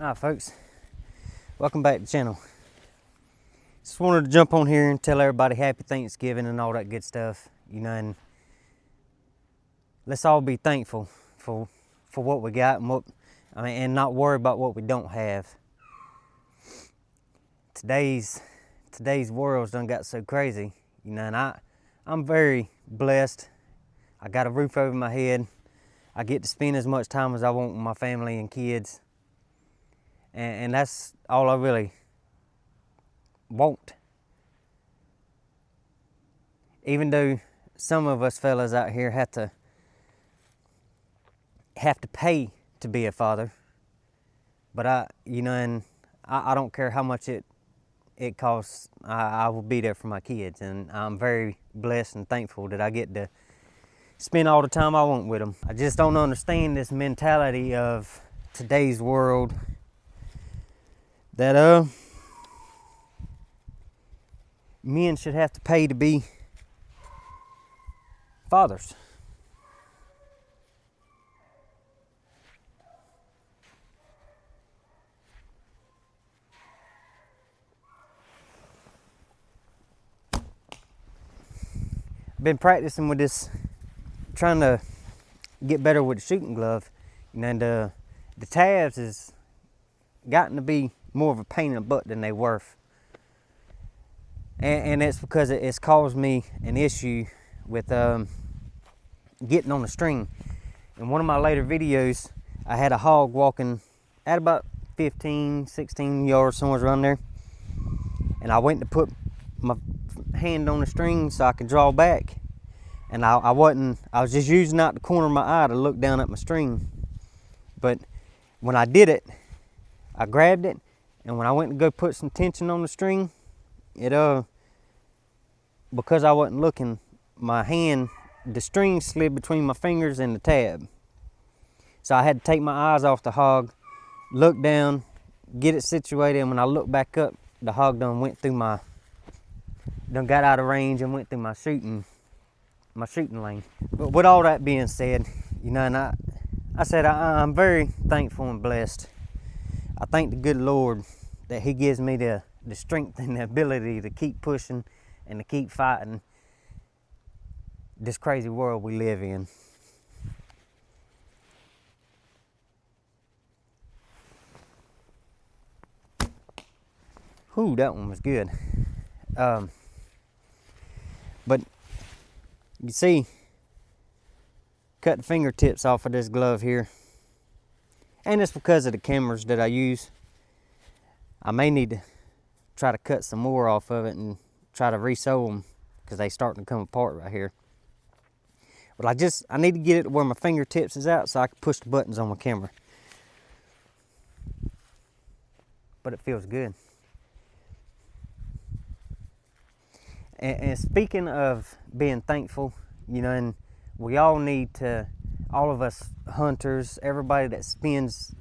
Alright folks, welcome back to the channel. Just wanted to jump on here and tell everybody happy Thanksgiving and all that good stuff, you know, and let's all be thankful for what we got and and not worry about what we don't have. Today's world's done got so crazy, you know, and I'm very blessed. I got a roof over my head. I get to spend as much time as I want with my family and kids. And that's all I really want. Even though some of us fellas out here have to pay to be a father, but I don't care how much it costs. I will be there for my kids, and I'm very blessed and thankful that I get to spend all the time I want with them. I just don't understand this mentality of today's world that men should have to pay to be fathers. Been practicing with this, trying to get better with the shooting glove, and the tabs has gotten to be more of a pain in the butt than they worth, and it's because it's caused me an issue with getting on the string. In one of my later videos, I had a hog walking at about 15-16 yards, somewhere around there, and I went to put my hand on the string so I could draw back, and I was just using out the corner of my eye to look down at my string. But when I did it, I grabbed it, and when I went to go put some tension on the string, because I wasn't looking, the string slid between my fingers and the tab. So I had to take my eyes off the hog, look down, get it situated, and when I looked back up, the hog done got out of range and went through my shooting lane. But with all that being said, you know, and I said I'm very thankful and blessed. I thank the good Lord that He gives me the strength and the ability to keep pushing and to keep fighting this crazy world we live in. Whew, that one was good. But you see, cut the fingertips off of this glove here. And it's because of the cameras that I use. I may need to try to cut some more off of it and try to re-sew them, because they starting to come apart right here. But I need to get it to where my fingertips is out so I can push the buttons on my camera. But it feels good. And speaking of being thankful, you know, and we all need to, all of us hunters, everybody that spends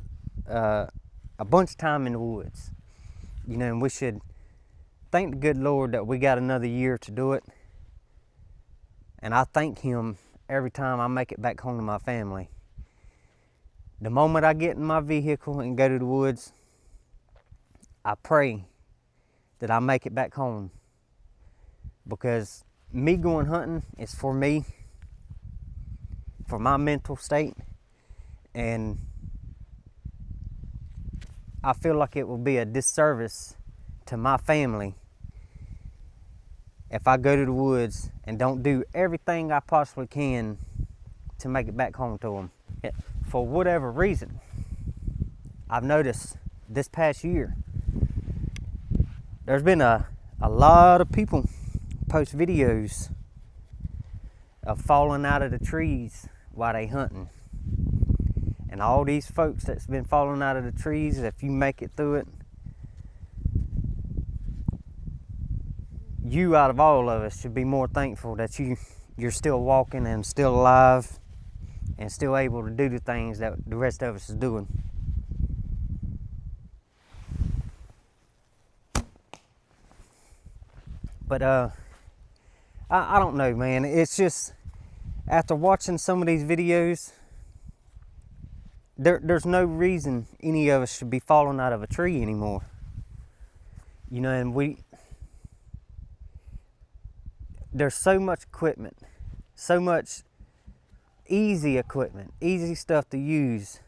a bunch of time in the woods, you know, and we should thank the good Lord that we got another year to do it. And I thank Him every time I make it back home to my family. The moment I get in my vehicle and go to the woods, I pray that I make it back home, because me going hunting is for me, for my mental state, and I feel like it will be a disservice to my family if I go to the woods and don't do everything I possibly can to make it back home to them. For whatever reason, I've noticed this past year, there's been a lot of people post videos of falling out of the trees while they hunting. And all these folks that's been falling out of the trees, if you make it through it, you out of all of us should be more thankful that you're still walking and still alive and still able to do the things that the rest of us is doing. But I don't know, man. It's just, after watching some of these videos, there's no reason any of us should be falling out of a tree anymore. You know, and there's so much equipment, so much easy equipment, easy stuff to use.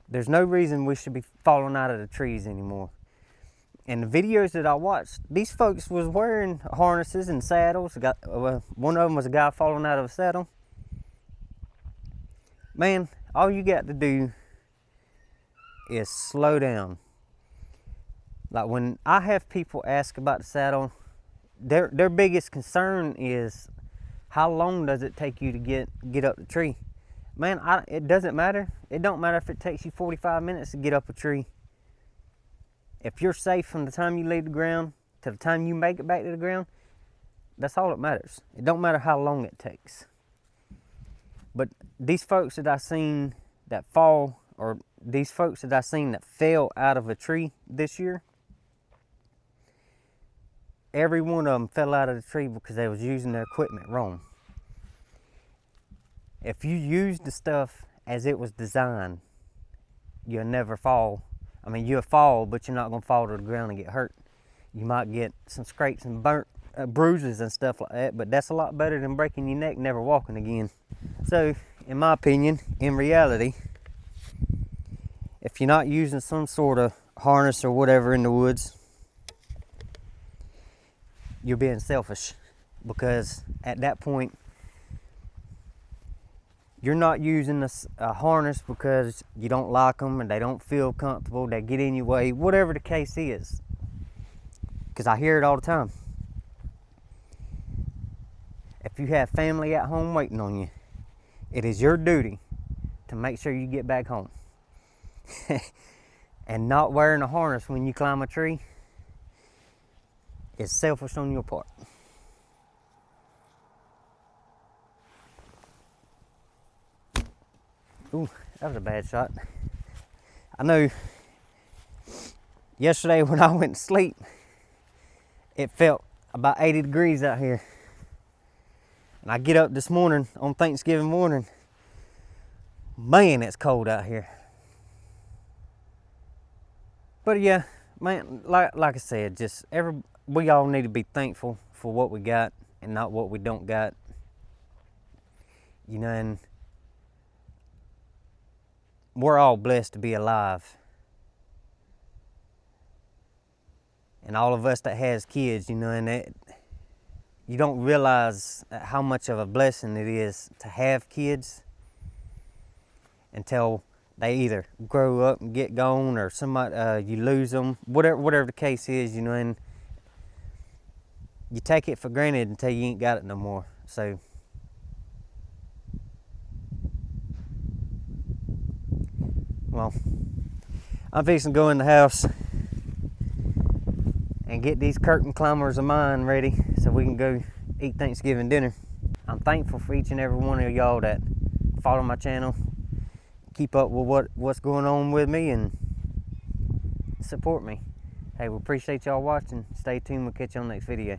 There's no reason we should be falling out of the trees anymore. And the videos that I watched, these folks was wearing harnesses and saddles. One of them was a guy falling out of a saddle. Man, all you got to do is slow down. Like when I have people ask about the saddle, their biggest concern is how long does it take you to get up the tree? Man, it doesn't matter. It don't matter if it takes you 45 minutes to get up a tree. If you're safe from the time you leave the ground to the time you make it back to the ground, that's all that matters. It don't matter how long it takes. But these folks that I seen that fall, or these folks that I seen that fell out of a tree this year, every one of them fell out of the tree because they was using their equipment wrong. If you use the stuff as it was designed, you'll never fall. I mean, you'll fall, but you're not going to fall to the ground and get hurt. You might get some scrapes and bruises and stuff like that, but that's a lot better than breaking your neck and never walking again. So, in my opinion, in reality, if you're not using some sort of harness or whatever in the woods, you're being selfish, because at that point, you're not using a harness because you don't like them and they don't feel comfortable, they get in your way, whatever the case is. Because I hear it all the time. If you have family at home waiting on you, it is your duty to make sure you get back home. And not wearing a harness when you climb a tree is selfish on your part. Ooh, that was a bad shot. I know yesterday when I went to sleep, it felt about 80 degrees out here. And I get up this morning on Thanksgiving morning, man, it's cold out here. But yeah, man, like I said, we all need to be thankful for what we got and not what we don't got. You know, and we're all blessed to be alive. And all of us that has kids, you know, and you don't realize how much of a blessing it is to have kids until they either grow up and get gone, or somebody you lose them, whatever the case is, you know, and you take it for granted until you ain't got it no more. So well, I'm fixing to go in the house and get these curtain climbers of mine ready so we can go eat Thanksgiving dinner. I'm thankful for each and every one of y'all that follow my channel, keep up with what's going on with me, and support me. Hey, we appreciate y'all watching. Stay tuned. We'll catch you on the next video.